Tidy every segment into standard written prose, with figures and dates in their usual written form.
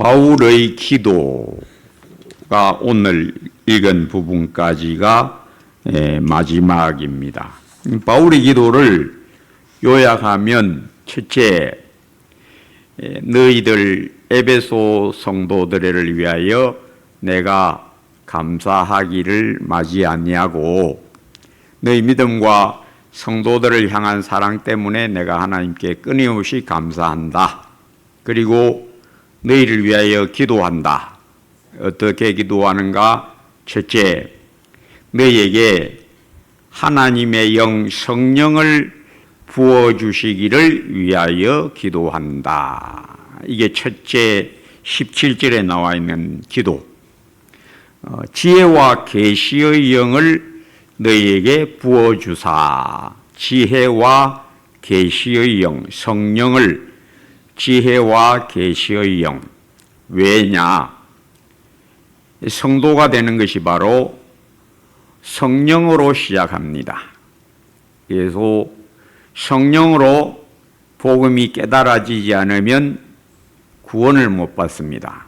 바울의 기도가 오늘 읽은 부분까지가 마지막입니다. 바울의 기도를 요약하면 첫째, 너희들 에베소 성도들을 위하여 내가 감사하기를 마지 아니하고 너희 믿음과 성도들을 향한 사랑 때문에 내가 하나님께 끊임없이 감사한다. 그리고 너희를 위하여 기도한다. 어떻게 기도하는가? 첫째, 너희에게 하나님의 영 성령을 부어주시기를 위하여 기도한다. 이게 첫째 17절에 나와 있는 기도. 지혜와 계시의 영을 너희에게 부어주사. 지혜와 계시의 영, 성령을 지혜와 계시의 영. 왜냐? 성도가 되는 것이 바로 성령으로 시작합니다. 그래서 성령으로 복음이 깨달아지지 않으면 구원을 못 받습니다.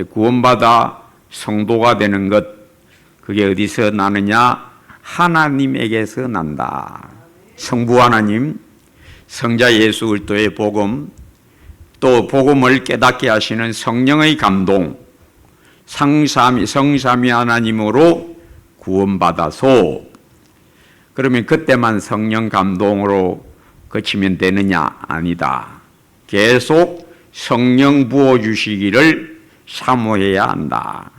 구원받아 성도가 되는 것, 그게 어디서 나느냐? 하나님에게서 난다. 성부 하나님, 성자 예수 그리스도의 복음, 또 복음을 깨닫게 하시는 성령의 감동, 성삼위 하나님으로 구원받아서, 그러면 그때만 성령 감동으로 그치면 되느냐? 아니다. 계속 성령 부어주시기를 사모해야 한다.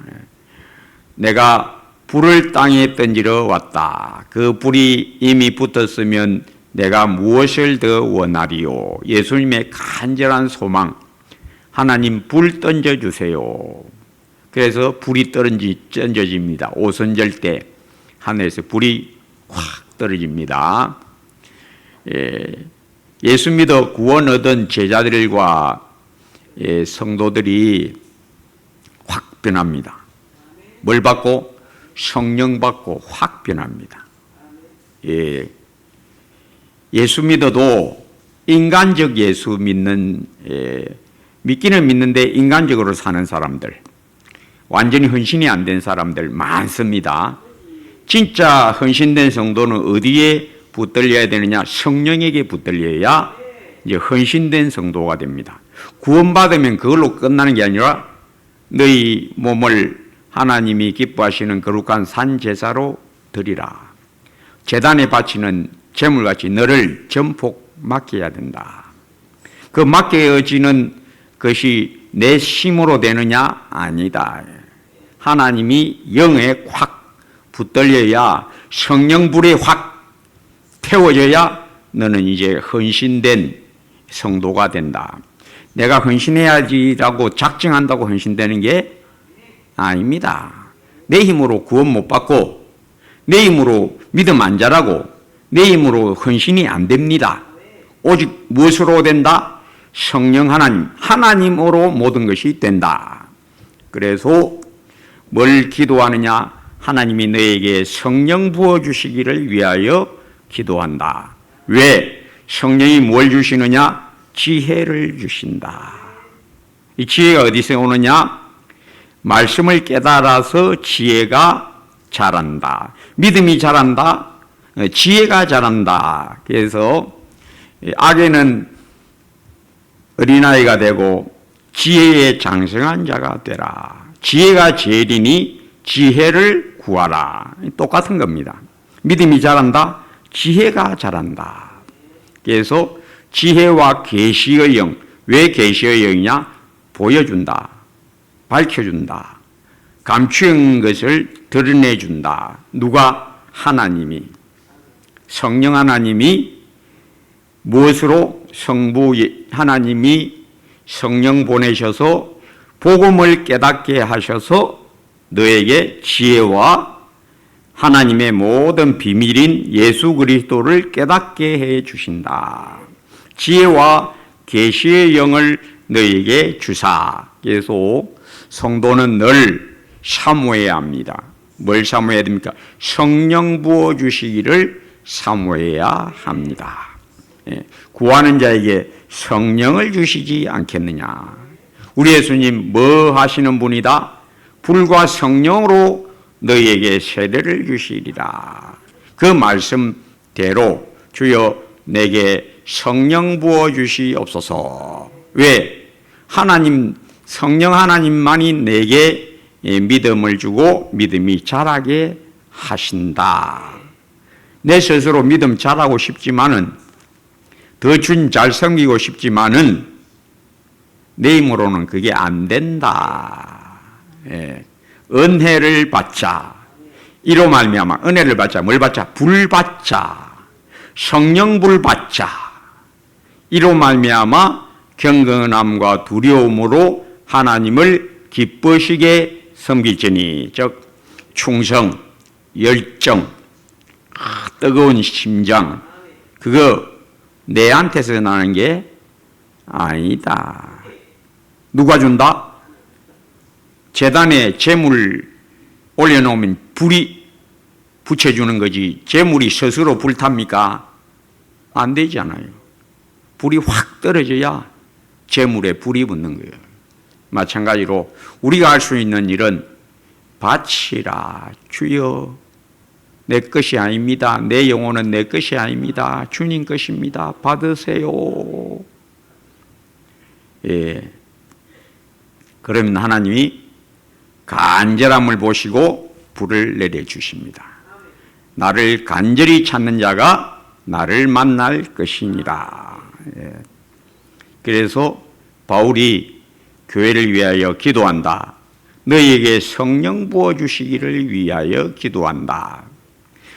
내가 불을 땅에 던지러 왔다. 그 불이 이미 붙었으면 내가 무엇을 더 원하리요? 예수님의 간절한 소망, 하나님 불 던져주세요. 그래서 불이 던져집니다. 오순절 때 하늘에서 불이 확 떨어집니다. 예수 믿어 구원 얻은 제자들과 성도들이 확 변합니다. 뭘 받고? 성령 받고 확 변합니다. 예수 믿어도 인간적 예수 믿기는 믿는데 인간적으로 사는 사람들, 완전히 헌신이 안 된 사람들 많습니다. 진짜 헌신된 성도는 어디에 붙들려야 되느냐? 성령에게 붙들려야 이제 헌신된 성도가 됩니다. 구원받으면 그걸로 끝나는 게 아니라 너희 몸을 하나님이 기뻐하시는 거룩한 산 제사로 드리라. 제단에 바치는 제물같이 너를 전폭 맡겨야 된다. 그 맡겨지는 것이 내 힘으로 되느냐? 아니다. 하나님이 영에 확 붙들려야, 성령불에 확 태워져야 너는 이제 헌신된 성도가 된다. 내가 헌신해야지라고 작정한다고 헌신되는 게 아닙니다. 내 힘으로 구원 못 받고, 내 힘으로 믿음 안 자라고, 내 힘으로 헌신이 안 됩니다. 오직 무엇으로 된다? 성령 하나님으로 모든 것이 된다. 그래서 뭘 기도하느냐? 하나님이 너에게 성령 부어주시기를 위하여 기도한다. 왜? 성령이 뭘 주시느냐? 지혜를 주신다. 이 지혜가 어디서 오느냐? 말씀을 깨달아서 지혜가 자란다. 믿음이 자란다. 지혜가 자란다. 그래서 악에는 어린아이가 되고 지혜에 장성한 자가 되라. 지혜가 제일이니 지혜를 구하라. 똑같은 겁니다. 믿음이 자란다. 지혜가 자란다. 그래서 지혜와 계시의 영. 왜 계시의 영이냐? 보여준다. 밝혀준다. 감추인 것을 드러내준다. 누가? 하나님이. 성령 하나님이 무엇으로? 성부 하나님이 성령 보내셔서 복음을 깨닫게 하셔서 너에게 지혜와 하나님의 모든 비밀인 예수 그리스도를 깨닫게 해 주신다. 지혜와 계시의 영을 너에게 주사. 그래서 성도는 늘 사모해야 합니다. 뭘 사모해야 됩니까? 성령 부어주시기를 사모해야 합니다. 구하는 자에게 성령을 주시지 않겠느냐? 우리 예수님 뭐 하시는 분이다? 불과 성령으로 너희에게 세례를 주시리라. 그 말씀대로 주여 내게 성령 부어 주시옵소서. 왜? 하나님, 성령 하나님만이 내게 믿음을 주고 믿음이 자라게 하신다. 내 스스로 믿음 자라고 싶지만은, 더 준 잘 섬기고 싶지만은 내 힘으로는 그게 안 된다. 예. 은혜를 받자. 이로 말미암아 은혜를 받자. 뭘 받자? 불 받자. 성령불 받자. 이로 말미암아 경건함과 두려움으로 하나님을 기쁘시게 섬기지니, 즉 충성, 열정, 뜨거운 심장, 그거 내한테서 나는 게 아니다. 누가 준다? 제단에 재물 올려놓으면 불이 붙여주는 거지, 재물이 스스로 불탑니까? 안 되잖아요. 불이 확 떨어져야 재물에 불이 붙는 거예요. 마찬가지로 우리가 할 수 있는 일은 바치라. 주여 내 것이 아닙니다. 내 영혼은 내 것이 아닙니다. 주님 것입니다. 받으세요. 예. 그러면 하나님이 간절함을 보시고 불을 내려주십니다. 나를 간절히 찾는 자가 나를 만날 것이니라. 예. 그래서 바울이 교회를 위하여 기도한다. 너희에게 성령 부어주시기를 위하여 기도한다.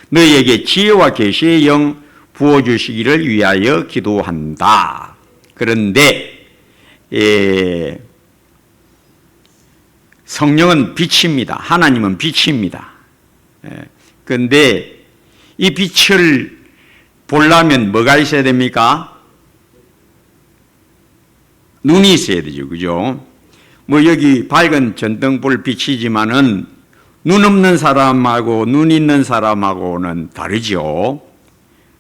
너희에게 지혜와 계시의 영 부어주시기를 위하여 기도한다. 그런데 성령은 빛입니다. 하나님은 빛입니다. 그런데 이 빛을 보려면 뭐가 있어야 됩니까? 눈이 있어야 되죠. 그죠? 뭐 여기 밝은 전등불 빛이지만은 눈 없는 사람하고 눈 있는 사람하고는 다르죠.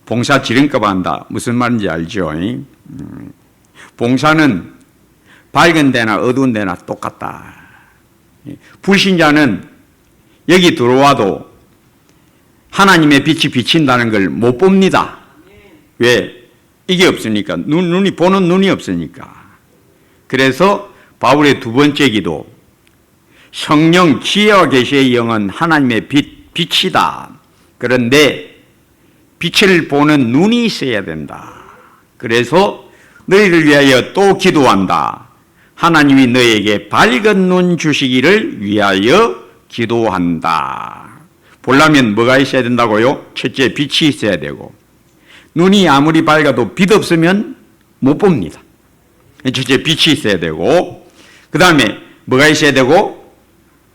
봉사 지름값 한다. 무슨 말인지 알죠? 봉사는 밝은 데나 어두운 데나 똑같다. 불신자는 여기 들어와도 하나님의 빛이 비친다는 걸 못 봅니다. 왜? 이게 없으니까. 눈이 보는 눈이 없으니까. 그래서 바울의 두 번째 기도, 성령 지혜와 계시의 영은 하나님의 빛이다. 그런데 빛을 보는 눈이 있어야 된다. 그래서 너희를 위하여 또 기도한다. 하나님이 너희에게 밝은 눈 주시기를 위하여 기도한다. 보려면 뭐가 있어야 된다고요? 첫째, 빛이 있어야 되고, 눈이 아무리 밝아도 빛 없으면 못 봅니다. 첫째, 빛이 있어야 되고, 그 다음에 뭐가 있어야 되고?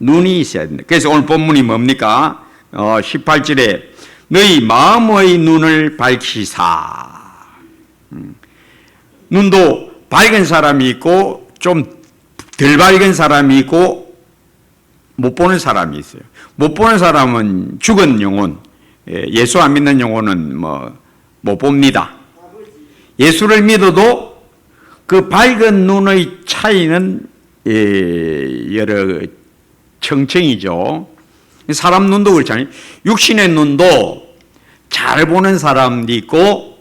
눈이 있어야 된다. 그래서 오늘 본문이 뭡니까? 18절에 너희 마음의 눈을 밝히사. 눈도 밝은 사람이 있고 좀 덜 밝은 사람이 있고 못 보는 사람이 있어요. 못 보는 사람은 죽은 영혼, 예수 안 믿는 영혼은 못 봅니다. 예수를 믿어도 그 밝은 눈의 차이는 여러 청청이죠. 사람 눈도 그렇잖아요. 육신의 눈도 잘 보는 사람도 있고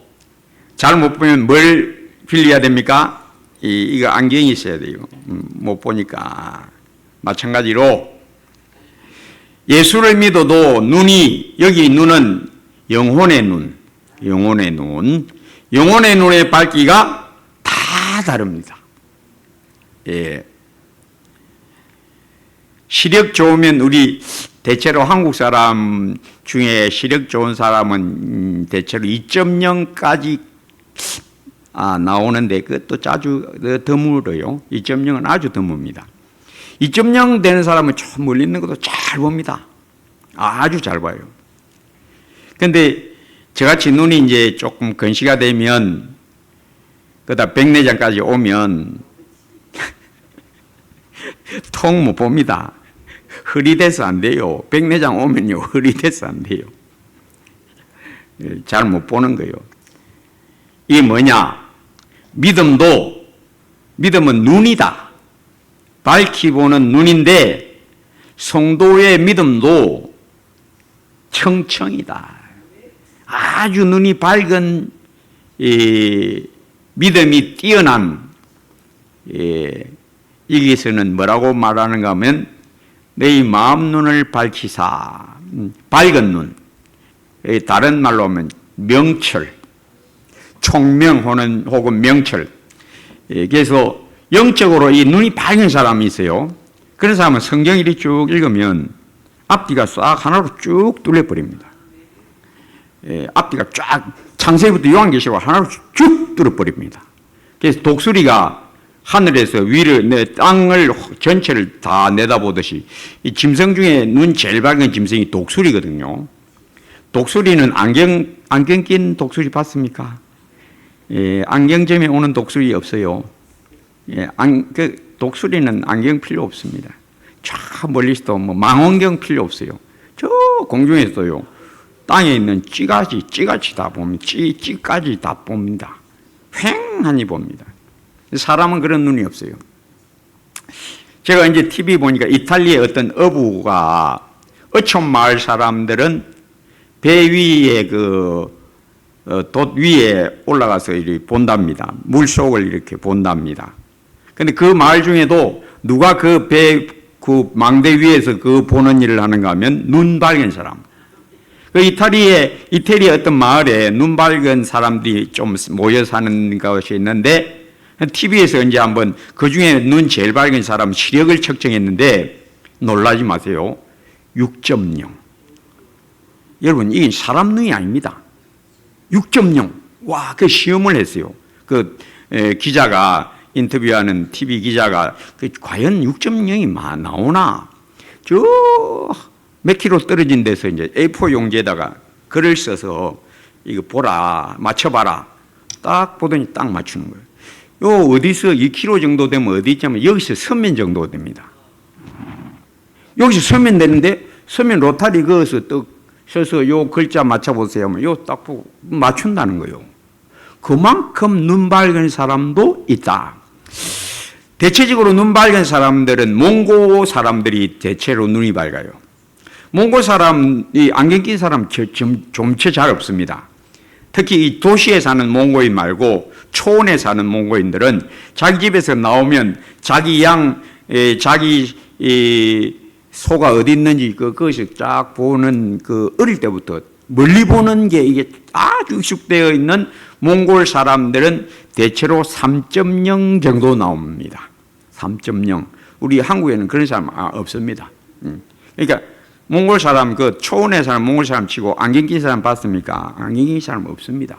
잘 못 보면 뭘 빌려야 됩니까? 이거 안경이 있어야 돼요. 못 보니까. 마찬가지로 예수를 믿어도 눈이, 여기 눈은 영혼의 눈, 영혼의 눈, 영혼의 눈의 밝기가 다 다릅니다. 예. 시력 좋으면 우리 대체로 한국 사람 중에 시력 좋은 사람은 대체로 2.0까지 나오는데 그것도 아주 드물어요. 2.0은 아주 드뭅니다. 2.0 되는 사람은 저 멀리 있는 것도 잘 봅니다. 아주 잘 봐요. 그런데 저같이 눈이 이제 조금 건시가 되면 그다 백내장까지 오면 통 못 봅니다. 흐릿해서 안 돼요. 백내장 오면요, 흐릿해서 안 돼요. 잘 못 보는 거예요. 이게 뭐냐? 믿음은 눈이다. 밝히 보는 눈인데 성도의 믿음도 청청이다. 아주 눈이 밝은 믿음이 뛰어난 여기서는 뭐라고 말하는가 하면 너희 마음 눈을 밝히사. 밝은 눈. 다른 말로 하면 명철, 총명 혹은 명철. 그래서 영적으로 이 눈이 밝은 사람이 있어요. 그런 사람은 성경 이리 쭉 읽으면 앞뒤가 싹 하나로 쭉 뚫려버립니다. 앞뒤가 쫙 창세기부터 요한계시록 하나로 쭉 뚫어버립니다. 그래서 독수리가 하늘에서 위를 땅을 전체를 다 내다보듯이 이 짐승 중에 눈 제일 밝은 짐승이 독수리거든요. 독수리는 안경 낀 독수리 봤습니까? 안경점에 오는 독수리 없어요. 독수리는 안경 필요 없습니다. 저 멀리서도 뭐 망원경 필요 없어요. 저 공중에서요. 땅에 있는 찌같이 다 봅니다. 찌까지 다 봅니다. 휑하니 봅니다. 사람은 그런 눈이 없어요. 제가 이제 TV 보니까 이탈리아의 어떤 어부가 어촌 마을 사람들은 배 위에 돛 위에 올라가서 이렇게 본답니다. 물 속을 이렇게 본답니다. 근데 그 마을 중에도 누가 그 망대 위에서 보는 일을 하는가 하면 눈 밝은 사람. 이태리의 어떤 마을에 눈 밝은 사람들이 좀 모여 사는 것이 있는데 TV에서 이제 한번 그 중에 눈 제일 밝은 사람 시력을 측정했는데 놀라지 마세요. 6.0. 여러분, 이게 사람 눈이 아닙니다. 6.0. 와, 그 시험을 했어요. 기자가 인터뷰하는 TV 기자가 과연 6.0이 나오나? 저 몇 킬로 떨어진 데서 이제 A4 용지에다가 글을 써서 이거 보라, 맞춰봐라. 딱 보더니 딱 맞추는 거예요. 요 어디서 2km 정도 되면 어디 있냐면 여기서 서면 정도 됩니다. 여기서 서면 되는데 서면 로타리 그어서 떡 서서 요 글자 맞춰보세요 하면 요 딱 보고 맞춘다는 거예요. 그만큼 눈 밝은 사람도 있다. 대체적으로 눈 밝은 사람들은 몽고 사람들이 대체로 눈이 밝아요. 몽고 사람이 안경 낀 사람 좀체 잘 없습니다. 특히 이 도시에 사는 몽고인 말고 초원에 사는 몽고인들은 자기 집에서 나오면 자기 소가 어디 있는지 그것이 쫙 보는 어릴 때부터 멀리 보는 게 이게 아주 익숙되어 있는 몽골 사람들은 대체로 3.0 정도 나옵니다. 3.0. 우리 한국에는 그런 사람 없습니다. 그러니까 몽골 사람, 초원에 사는 몽골 사람 치고 안경 낀 사람 봤습니까? 안경 낀 사람 없습니다.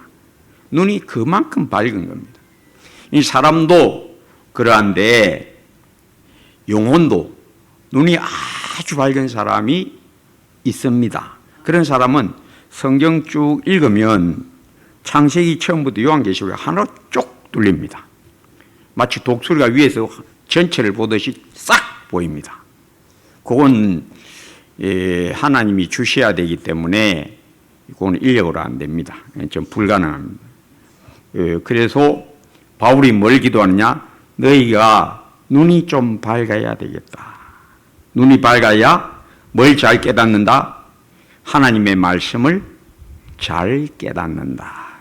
눈이 그만큼 밝은 겁니다. 이 사람도 그러한데 영혼도 눈이 아주 밝은 사람이 있습니다. 그런 사람은 성경 쭉 읽으면 창세기 처음부터 요한계시록이 하나로 쭉 뚫립니다. 마치 독수리가 위에서 전체를 보듯이 싹 보입니다. 그건 하나님이 주셔야 되기 때문에 그건 인력으로 안 됩니다. 좀 불가능합니다. 그래서 바울이 뭘 기도하느냐? 너희가 눈이 좀 밝아야 되겠다. 눈이 밝아야 뭘 잘 깨닫는다? 하나님의 말씀을 잘 깨닫는다.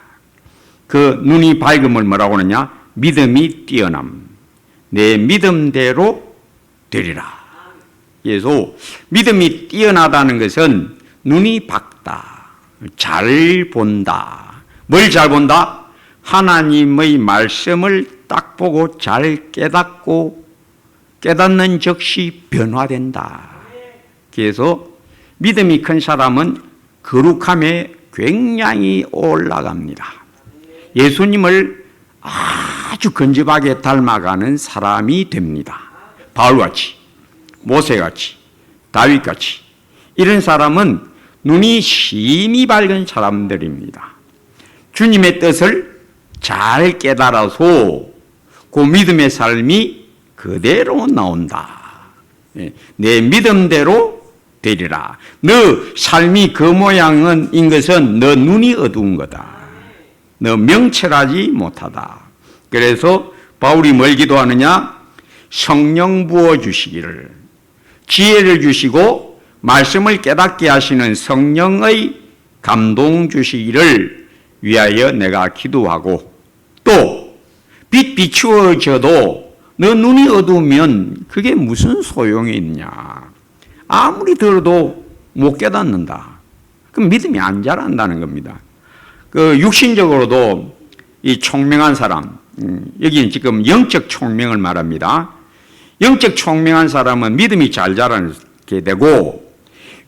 그 눈이 밝음을 뭐라고 하느냐? 믿음이 뛰어남. 내 믿음대로 되리라. 그래서 믿음이 뛰어나다는 것은 눈이 밝다. 잘 본다. 뭘 잘 본다? 하나님의 말씀을 딱 보고 잘 깨닫고 깨닫는 즉시 변화된다. 그래서 믿음이 큰 사람은 거룩함에 굉장히 올라갑니다. 예수님을 아주 근접하게 닮아가는 사람이 됩니다. 바울같이, 모세같이, 다윗같이. 이런 사람은 눈이 심히 밝은 사람들입니다. 주님의 뜻을 잘 깨달아서 그 믿음의 삶이 그대로 나온다. 내 믿음대로 되리라. 너 삶이 그 모양인 것은 너 눈이 어두운 거다. 너 명철하지 못하다. 그래서 바울이 뭘 기도하느냐? 성령 부어 주시기를, 지혜를 주시고 말씀을 깨닫게 하시는 성령의 감동 주시기를 위하여 내가 기도하고, 또 빛 비추어져도 너 눈이 어두우면 그게 무슨 소용이 있냐. 아무리 들어도 못 깨닫는다. 그럼 믿음이 안 자란다는 겁니다. 그 육신적으로도 이 총명한 사람, 여기는 지금 영적 총명을 말합니다. 영적 총명한 사람은 믿음이 잘 자라게 되고,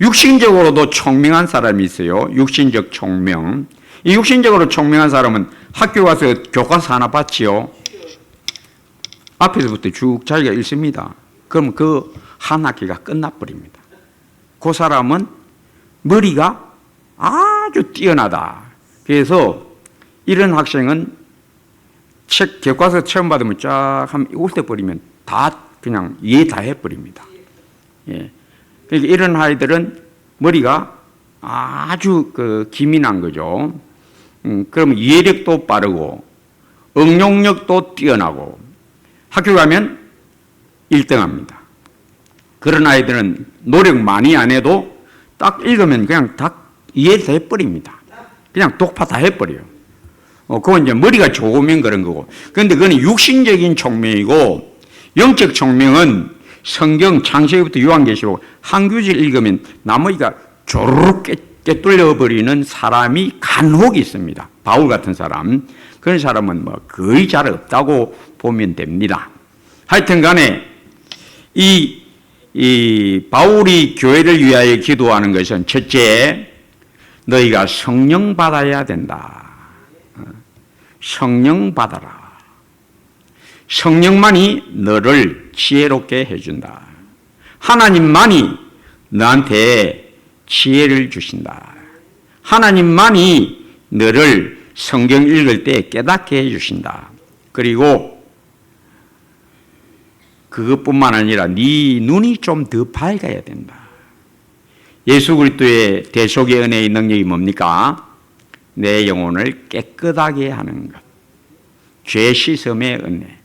육신적으로도 총명한 사람이 있어요. 육신적 총명. 이 육신적으로 총명한 사람은 학교 가서 교과서 하나 봤지요. 앞에서부터 쭉 자기가 읽습니다. 그럼 그 한 학기가 끝나버립니다. 그 사람은 머리가 아주 뛰어나다. 그래서 이런 학생은 책 교과서 처음 받으면 쫙 하면 훑어버리면 다 그냥 이해 다 해버립니다. 예. 그러니까 이런 아이들은 머리가 아주 기민한 거죠. 그러면 이해력도 빠르고 응용력도 뛰어나고 학교 가면 1등합니다. 그런 아이들은 노력 많이 안 해도 딱 읽으면 그냥 다 이해돼 버립니다. 그냥 독파 다 해버려요. 그건 이제 머리가 좋으면 그런 거고. 그런데 그건 육신적인 총명이고, 영적 총명은 성경 창세기부터 요한계시록 한 구절 읽으면 나머지가 조르륵 깨뚫려 버리는 사람이 간혹 있습니다. 바울 같은 사람. 그런 사람은 뭐 거의 잘 없다고 보면 됩니다. 하여튼 간에 이 바울이 교회를 위하여 기도하는 것은 첫째, 너희가 성령 받아야 된다. 성령 받아라. 성령만이 너를 지혜롭게 해준다. 하나님만이 너한테 지혜를 주신다. 하나님만이 너를 성경 읽을 때 깨닫게 해주신다. 그리고 그것뿐만 아니라 네 눈이 좀 더 밝아야 된다. 예수 그리스도의 대속의 은혜의 능력이 뭡니까? 내 영혼을 깨끗하게 하는 것. 죄 씻음의 은혜.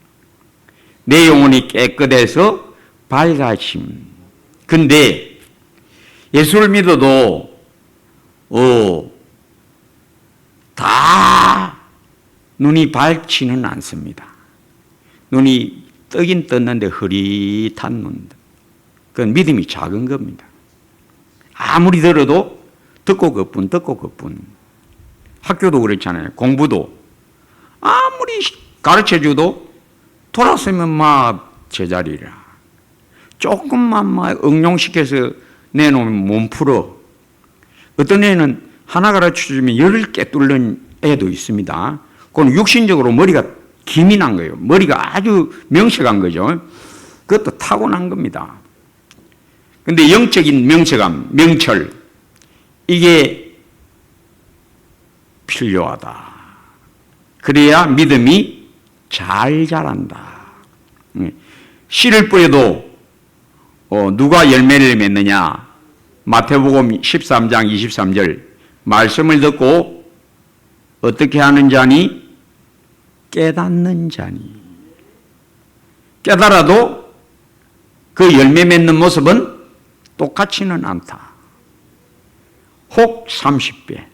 내 영혼이 깨끗해서 밝아짐. 근데 예수를 믿어도 다 눈이 밝지는 않습니다. 눈이 뜨긴 떴는데 흐릿한 눈. 그건 믿음이 작은 겁니다. 아무리 들어도 듣고 그뿐. 학교도 그렇잖아요. 공부도 아무리 가르쳐줘도 돌아서면 막 제자리라. 조금만 막 응용시켜서 내놓으면 못 풀어. 어떤 애는 하나 가르쳐주면 10개 뚫는 애도 있습니다. 그건 육신적으로 머리가 기민한 거예요. 머리가 아주 명석한 거죠. 그것도 타고난 겁니다. 그런데 영적인 명석함, 명철, 이게 필요하다. 그래야 믿음이 잘 자란다. 씨를 뿌려도 누가 열매를 맺느냐? 마태복음 13장 23절 말씀을 듣고 어떻게 하는 자니? 깨닫는 자니. 깨달아도 그 열매 맺는 모습은 똑같지는 않다. 혹 30배,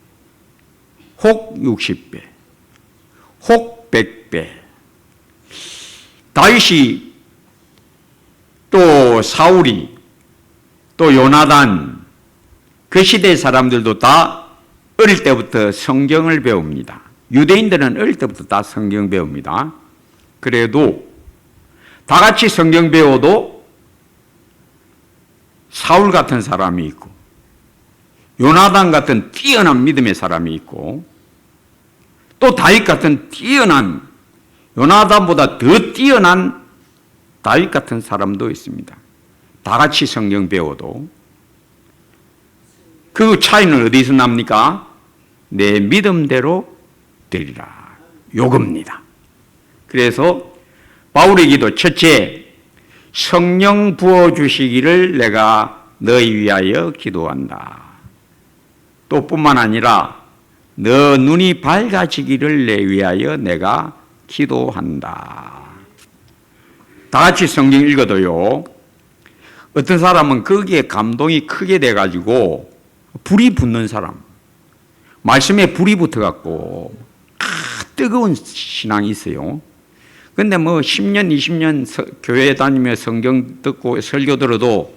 혹 60배, 혹 100배. 다윗이 또 사울이 또 요나단, 그 시대의 사람들도 다 어릴 때부터 성경을 배웁니다. 유대인들은 어릴 때부터 다 성경 배웁니다. 그래도 다 같이 성경 배워도 사울 같은 사람이 있고 요나단 같은 뛰어난 믿음의 사람이 있고 또 다윗 같은 뛰어난, 요나단보다 더 뛰어난 다윗 같은 사람도 있습니다. 다 같이 성경 배워도 그 차이는 어디서 납니까? 내 믿음대로 되리라. 요겁니다. 그래서 바울의 기도 첫째, 성령 부어주시기를 내가 너희 위하여 기도한다. 또 뿐만 아니라 너 눈이 밝아지기를 내 위하여 내가 기도한다. 다 같이 성경 읽어도요, 어떤 사람은 거기에 감동이 크게 돼가지고 불이 붙는 사람, 말씀에 불이 붙어갖고 뜨거운 신앙이 있어요. 근데 뭐 10년, 20년 교회 다니며 성경 듣고 설교 들어도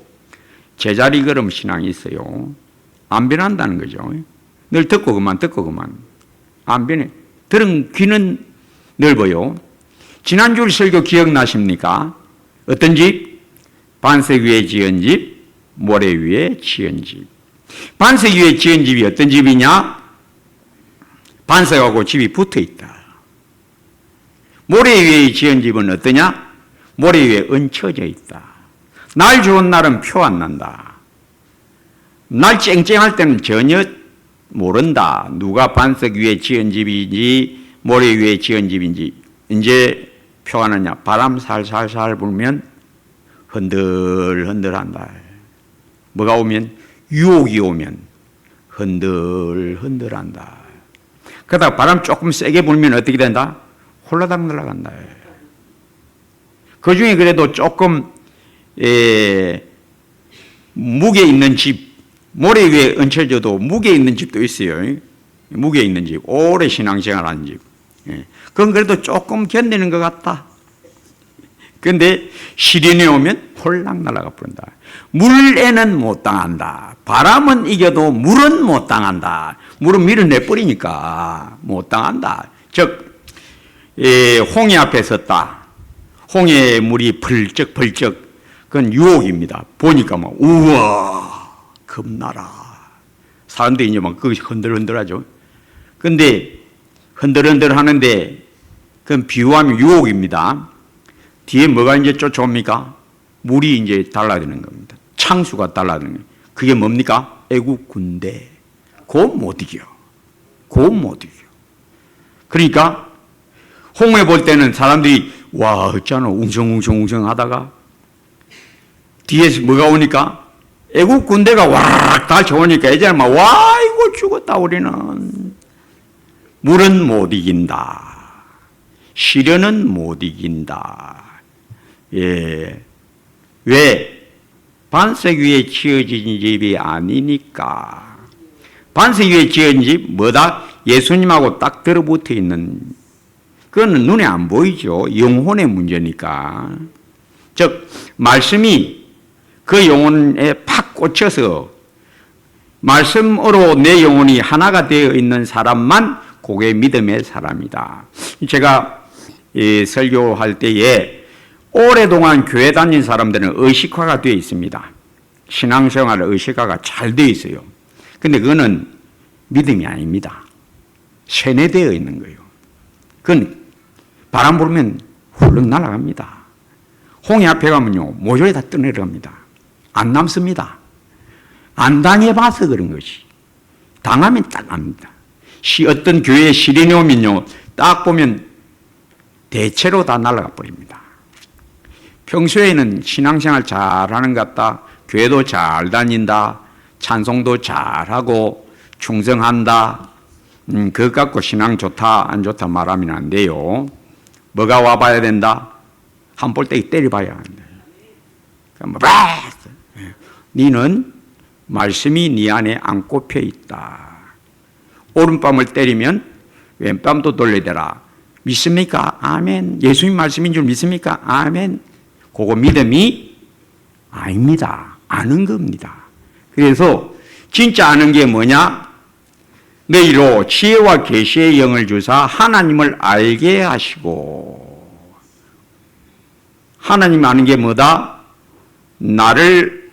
제자리 걸음 신앙이 있어요. 안 변한다는 거죠. 늘 듣고 그만 안 변해. 들은 귀는 넓어요. 지난주 설교 기억나십니까? 어떤 집? 반석 위에 지은 집, 모래 위에 지은 집. 반석 위에 지은 집이 어떤 집이냐? 반석하고 집이 붙어 있다. 모래 위에 지은 집은 어떠냐? 모래 위에 얹혀져 있다. 날 좋은 날은 표 안 난다. 날 쨍쨍할 때는 전혀 모른다. 누가 반석 위에 지은 집인지 모래 위에 지은 집인지. 이제 표가 나냐? 바람 살살살 불면 흔들흔들한다. 뭐가 오면? 유혹이 오면 흔들흔들한다. 그러다가 바람 조금 세게 불면 어떻게 된다? 홀라당 날아간다. 그 중에 그래도 조금 무게 있는 집, 모래 위에 얹혀져도 무게 있는 집도 있어요. 무게 있는 집, 오래 신앙생활하는 집. 그건 그래도 조금 견디는 것 같다. 그런데 시련이 오면 홀랑 날아가 버린다. 물에는 못 당한다. 바람은 이겨도 물은 못 당한다. 물은 밀어내버리니까 못 당한다. 즉 홍해 앞에 섰다. 홍해의 물이 벌쩍벌쩍, 그건 유혹입니다. 보니까 막 우와 겁나라. 사람들이 이제 막 거기서 흔들흔들하죠. 근데 흔들흔들 하는데 그건 비유하면 유혹입니다. 뒤에 뭐가 이제 쫓아옵니까? 물이 이제 달라지는 겁니다. 창수가 달라지는 거예요. 그게 뭡니까? 애국 군대. 그거 못 이겨. 그거 못 이겨. 그러니까 홍해 볼 때는 사람들이 와 어쩌나 웅성웅성 하다가 뒤에서 뭐가 오니까 애국 군대가 와락 다 쳐오니까 이제는 막 와 이거 죽었다 우리는. 물은 못 이긴다. 시련은 못 이긴다. 예. 왜? 반석 위에 지어진 집이 아니니까. 반석 위에 지어진 집 뭐다? 예수님하고 딱 들어붙어 있는, 그거는 눈에 안 보이죠. 영혼의 문제니까. 즉 말씀이 그 영혼에 팍 꽂혀서 말씀으로 내 영혼이 하나가 되어 있는 사람만 그게 믿음의 사람이다. 제가 설교할 때에 오랫동안 교회 다닌 사람들은 의식화가 되어 있습니다. 신앙생활 의식화가 잘 되어 있어요. 근데 그거는 믿음이 아닙니다. 세뇌되어 있는 거예요. 그건 바람 불면 훌렁 날아갑니다. 홍해 앞에 가면요, 모조리 다 떠내려갑니다. 안 남습니다. 안 당해봐서 그런 것이. 당하면 딱 납니다. 어떤 교회에 시련이 오면요, 딱 보면 대체로 다 날아가 버립니다. 평소에는 신앙생활 잘하는 것 같다. 교회도 잘 다닌다. 찬송도 잘하고 충성한다. 그것 갖고 신앙 좋다 안 좋다 말하면 안 돼요. 뭐가 와봐야 된다? 한 볼때기 때려봐야 한다. 너는 말씀이 네 안에 안 꼽혀 있다. 오른밤을 때리면 왼밤도 돌려대라. 믿습니까? 아멘. 예수님 말씀인 줄 믿습니까? 아멘. 그거 믿음이 아닙니다. 아는 겁니다. 그래서 진짜 아는 게 뭐냐? 너희로 지혜와 계시의 영을 주사 하나님을 알게 하시고. 하나님 아는 게 뭐다? 나를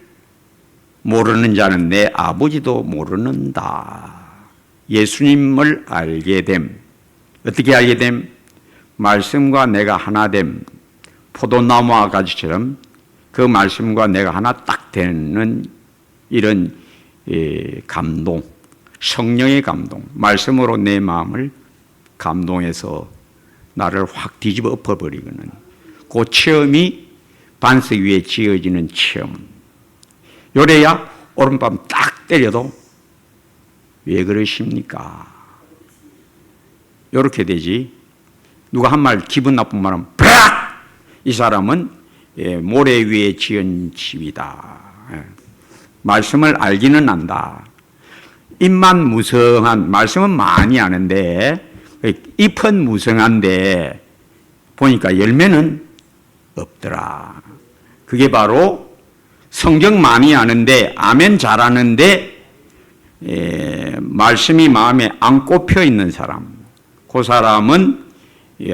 모르는 자는 내 아버지도 모르는다. 예수님을 알게 됨. 어떻게 알게 됨? 말씀과 내가 하나 됨. 포도나무와 가지처럼 그 말씀과 내가 하나 딱 되는 이런 감동, 성령의 감동, 말씀으로 내 마음을 감동해서 나를 확 뒤집어 엎어버리고는 그 체험이 반석 위에 지어지는 체험. 요래야 오른밤 딱 때려도 왜 그러십니까? 요렇게 되지. 누가 한 말 기분 나쁜 말하면 이 사람은 모래 위에 지은 집이다. 말씀을 알기는 안다. 잎만 무성한, 말씀은 많이 아는데 잎은 무성한데 보니까 열매는 없더라. 그게 바로 성경 많이 아는데 아멘 잘하는데 말씀이 마음에 안 꼽혀 있는 사람, 그 사람은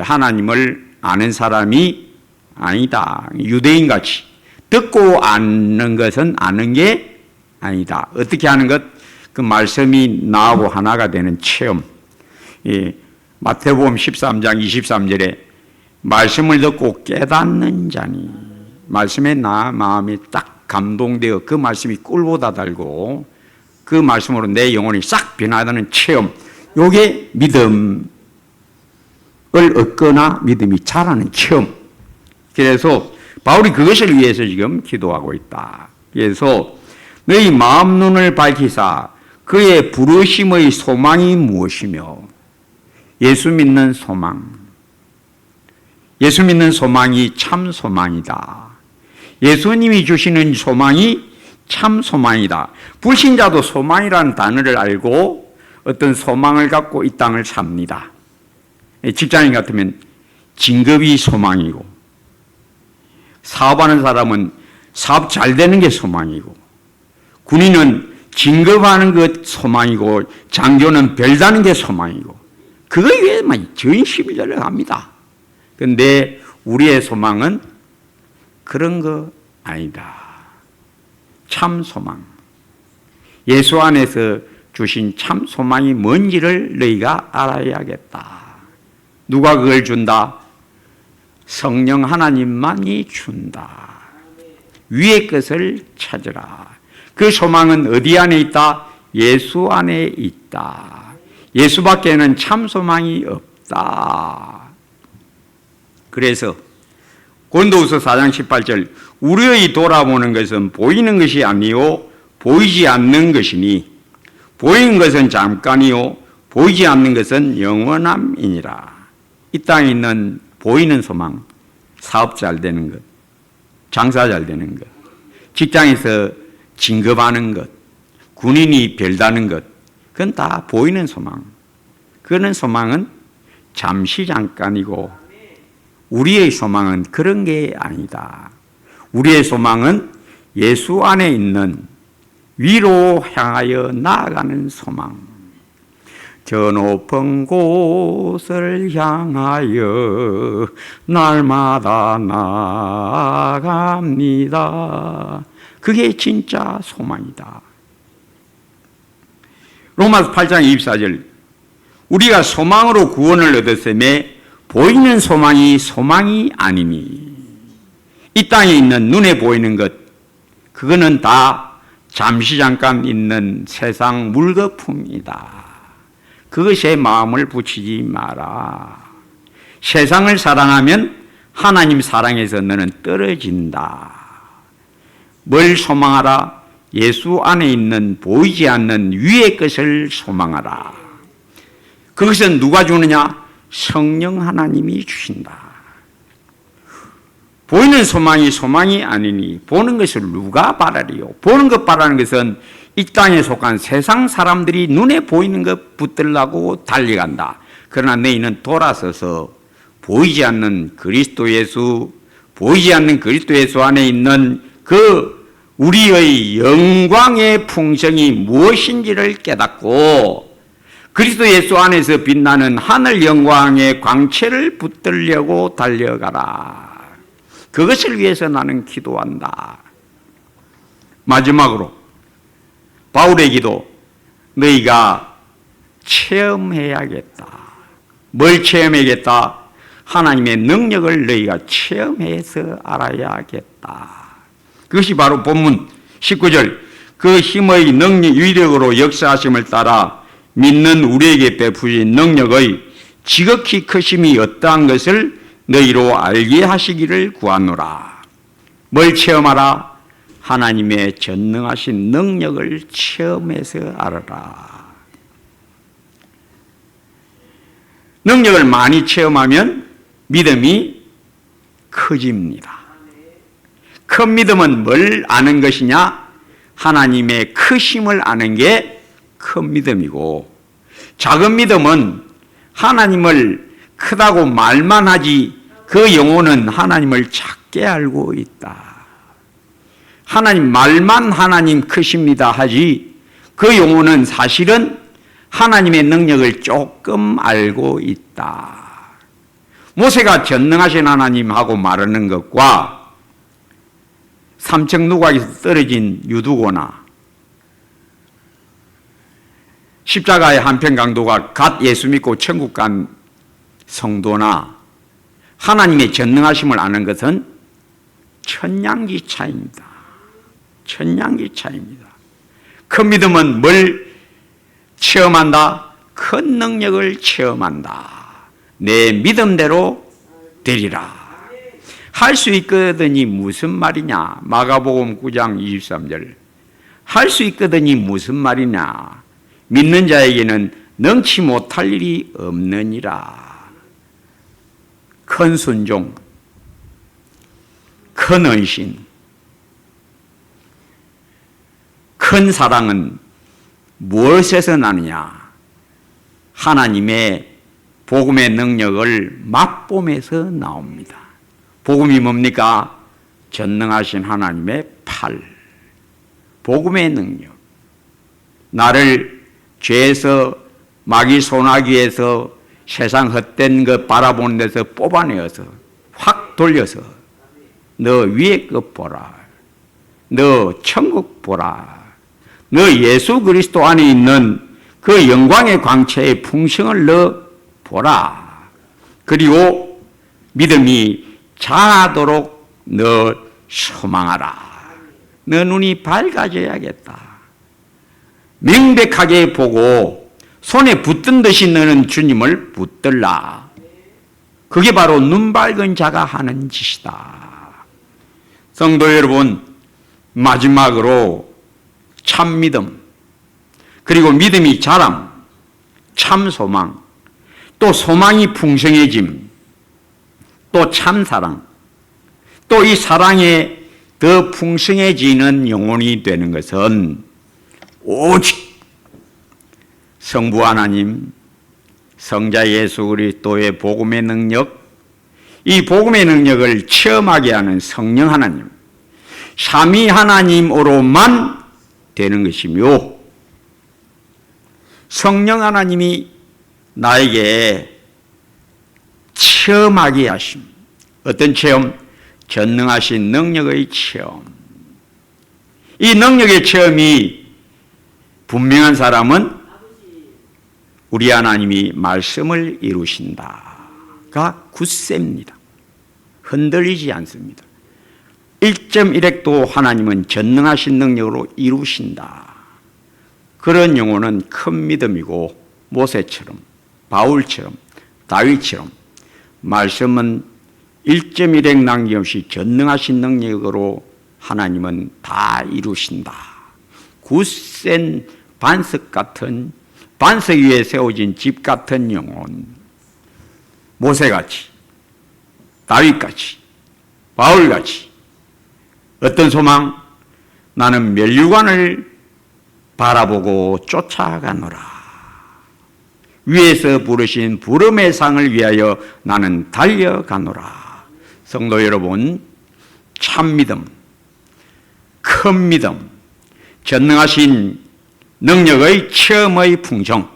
하나님을 아는 사람이 아니다. 유대인같이 듣고 아는 것은 아는 게 아니다. 어떻게 하는 것? 그 말씀이 나하고 하나가 되는 체험. 마태복음 13장 23절에 말씀을 듣고 깨닫는 자니, 말씀에 나 마음이 딱 감동되어 그 말씀이 꿀보다 달고 그 말씀으로 내 영혼이 싹 변화되는 체험. 요게 믿음을 얻거나 믿음이 자라는 체험. 그래서 바울이 그것을 위해서 지금 기도하고 있다. 그래서 너희 마음 눈을 밝히사 그의 부르심의 소망이 무엇이며, 예수 믿는 소망. 예수 믿는 소망이 참 소망이다. 예수님이 주시는 소망이 참 소망이다. 불신자도 소망이라는 단어를 알고 어떤 소망을 갖고 이 땅을 삽니다. 직장인 같으면 진급이 소망이고, 사업하는 사람은 사업 잘 되는 게 소망이고, 군인은 진급하는 것 소망이고, 장교는 별다는 게 소망이고, 그거에 위해서만 전심을 합니다. 그런데 우리의 소망은 그런 거 아니다. 참 소망. 예수 안에서 주신 참 소망이 뭔지를 너희가 알아야겠다. 누가 그걸 준다? 성령 하나님만이 준다. 위의 것을 찾으라. 그 소망은 어디 안에 있다? 예수 안에 있다. 예수밖에는 참 소망이 없다. 그래서 고린도후서 4장 18절, 우리의 돌아보는 것은 보이는 것이 아니요 보이지 않는 것이니 보이는 것은 잠깐이요 보이지 않는 것은 영원함이니라. 이 땅에 있는 보이는 소망, 사업 잘 되는 것, 장사 잘 되는 것, 직장에서 진급하는 것, 군인이 별다는 것, 그건 다 보이는 소망. 그런 소망은 잠시 잠깐이고 우리의 소망은 그런 게 아니다. 우리의 소망은 예수 안에 있는 위로 향하여 나아가는 소망. 저 높은 곳을 향하여 날마다 나아갑니다. 그게 진짜 소망이다. 로마서 8장 24절, 우리가 소망으로 구원을 얻었음에 보이는 소망이 소망이 아니니, 이 땅에 있는 눈에 보이는 것, 그거는 다 잠시 잠깐 있는 세상 물거품이다. 그것에 마음을 붙이지 마라. 세상을 사랑하면 하나님 사랑에서 너는 떨어진다. 뭘 소망하라? 예수 안에 있는 보이지 않는 위의 것을 소망하라. 그것은 누가 주느냐? 성령 하나님이 주신다. 보이는 소망이 소망이 아니니 보는 것을 누가 바라리요? 보는 것 바라는 것은 이 땅에 속한 세상 사람들이 눈에 보이는 것 붙들라고 달려간다. 그러나 너희는 돌아서서 보이지 않는 그리스도 예수, 보이지 않는 그리스도 예수 안에 있는 그 우리의 영광의 풍성이 무엇인지를 깨닫고 그리스도 예수 안에서 빛나는 하늘 영광의 광채를 붙들려고 달려가라. 그것을 위해서 나는 기도한다. 마지막으로 바울의 기도, 너희가 체험해야겠다. 뭘 체험해야겠다? 하나님의 능력을 너희가 체험해서 알아야겠다. 그것이 바로 본문 19절, 그 힘의 능력 위력으로 역사하심을 따라 믿는 우리에게 베푸신 능력의 지극히 크심이 어떠한 것을 너희로 알게 하시기를 구하노라. 뭘 체험하라? 하나님의 전능하신 능력을 체험해서 알아라. 능력을 많이 체험하면 믿음이 커집니다. 큰 믿음은 뭘 아는 것이냐? 하나님의 크심을 아는 게 큰 믿음이고, 작은 믿음은 하나님을 크다고 말만 하지 그 영혼은 하나님을 작게 알고 있다. 하나님 말만 하나님 크십니다 하지 그 영혼은 사실은 하나님의 능력을 조금 알고 있다. 모세가 전능하신 하나님하고 말하는 것과 삼척 누각에서 떨어진 유두고나 십자가의 한편 강도가 갓 예수 믿고 천국 간 성도나 하나님의 전능하심을 아는 것은 천냥기 차이입니다. 천냥기 차이입니다. 큰 믿음은 뭘 체험한다? 큰 능력을 체험한다. 내 믿음대로 되리라. 할 수 있거든이 무슨 말이냐? 마가복음 9장 23절. 할 수 있거든이 무슨 말이냐? 믿는 자에게는 능치 못할 일이 없느니라. 큰 순종, 큰 헌신, 큰 사랑은 무엇에서 나느냐? 하나님의 복음의 능력을 맛보면서 나옵니다. 복음이 뭡니까? 전능하신 하나님의 팔, 복음의 능력. 나를 죄에서 마귀 소나기에서 세상 헛된 것 바라보는 데서 뽑아내어서 확 돌려서 너 위에 것 보라. 너 천국 보라. 너 예수 그리스도 안에 있는 그 영광의 광채의 풍성을 너 보라. 그리고 믿음이 자라도록 너 소망하라. 너 눈이 밝아져야겠다. 명백하게 보고 손에 붙든 듯이 너는 주님을 붙들라. 그게 바로 눈 밝은 자가 하는 짓이다. 성도 여러분, 마지막으로 참 믿음, 그리고 믿음이 자람, 참 소망, 또 소망이 풍성해짐, 또 참 사랑, 또 이 사랑에 더 풍성해지는 영혼이 되는 것은 오직 성부 하나님, 성자 예수 그리스도의 복음의 능력, 이 복음의 능력을 체험하게 하는 성령 하나님, 삼위 하나님으로만 되는 것이며, 성령 하나님이 나에게 체험하게 하심. 어떤 체험? 전능하신 능력의 체험. 이 능력의 체험이 분명한 사람은 우리 하나님이 말씀을 이루신다가 굳셉니다. 흔들리지 않습니다. 1.1핵도 하나님은 전능하신 능력으로 이루신다. 그런 영혼은 큰 믿음이고, 모세처럼, 바울처럼, 다윗처럼 말씀은 1.1핵 남김없이 전능하신 능력으로 하나님은 다 이루신다. 굳센 반석 같은, 반석 위에 세워진 집 같은 영혼, 모세같이, 다윗같이, 바울같이. 어떤 소망? 나는 면류관을 바라보고 쫓아가노라. 위에서 부르신 부름의 상을 위하여 나는 달려가노라. 성도 여러분, 참 믿음, 큰 믿음, 전능하신 능력의 체험의 풍성,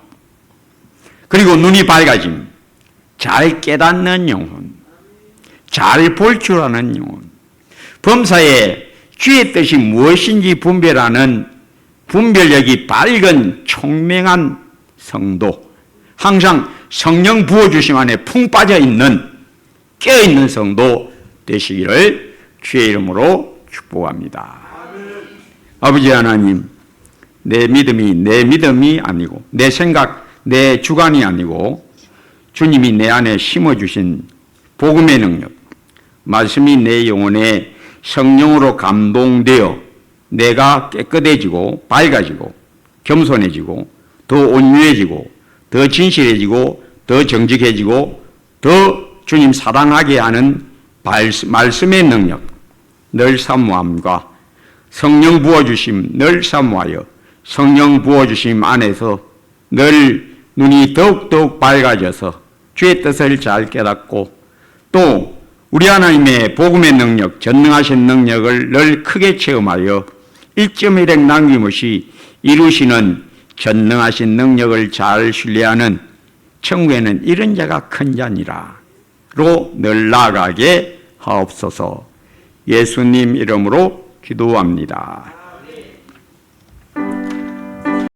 그리고 눈이 밝아짐, 잘 깨닫는 영혼, 잘 볼 줄 아는 영혼, 범사에 주의 뜻이 무엇인지 분별하는 분별력이 밝은 총명한 성도, 항상 성령 부어주심 안에 풍 빠져있는, 깨어있는 성도 되시기를 주의 이름으로 축복합니다. 아버지 하나님, 내 믿음이 아니고, 내 생각, 내 주관이 아니고 주님이 내 안에 심어주신 복음의 능력, 말씀이 내 영혼에 성령으로 감동되어 내가 깨끗해지고 밝아지고 겸손해지고 더 온유해지고 더 진실해지고 더 정직해지고 더 주님 사랑하게 하는 말씀의 능력, 늘 사모함과 성령 부어주심 늘 사모하여 성령 부어주심 안에서 늘 눈이 더욱더욱 밝아져서 주의 뜻을 잘 깨닫고 또 우리 하나님의 복음의 능력, 전능하신 능력을 늘 크게 체험하여 1.1핵 남김없이 이루시는 전능하신 능력을 잘 신뢰하는 천국에는 이런 자가 큰 자니라 로 늘 나아가게 하옵소서. 예수님 이름으로 기도합니다.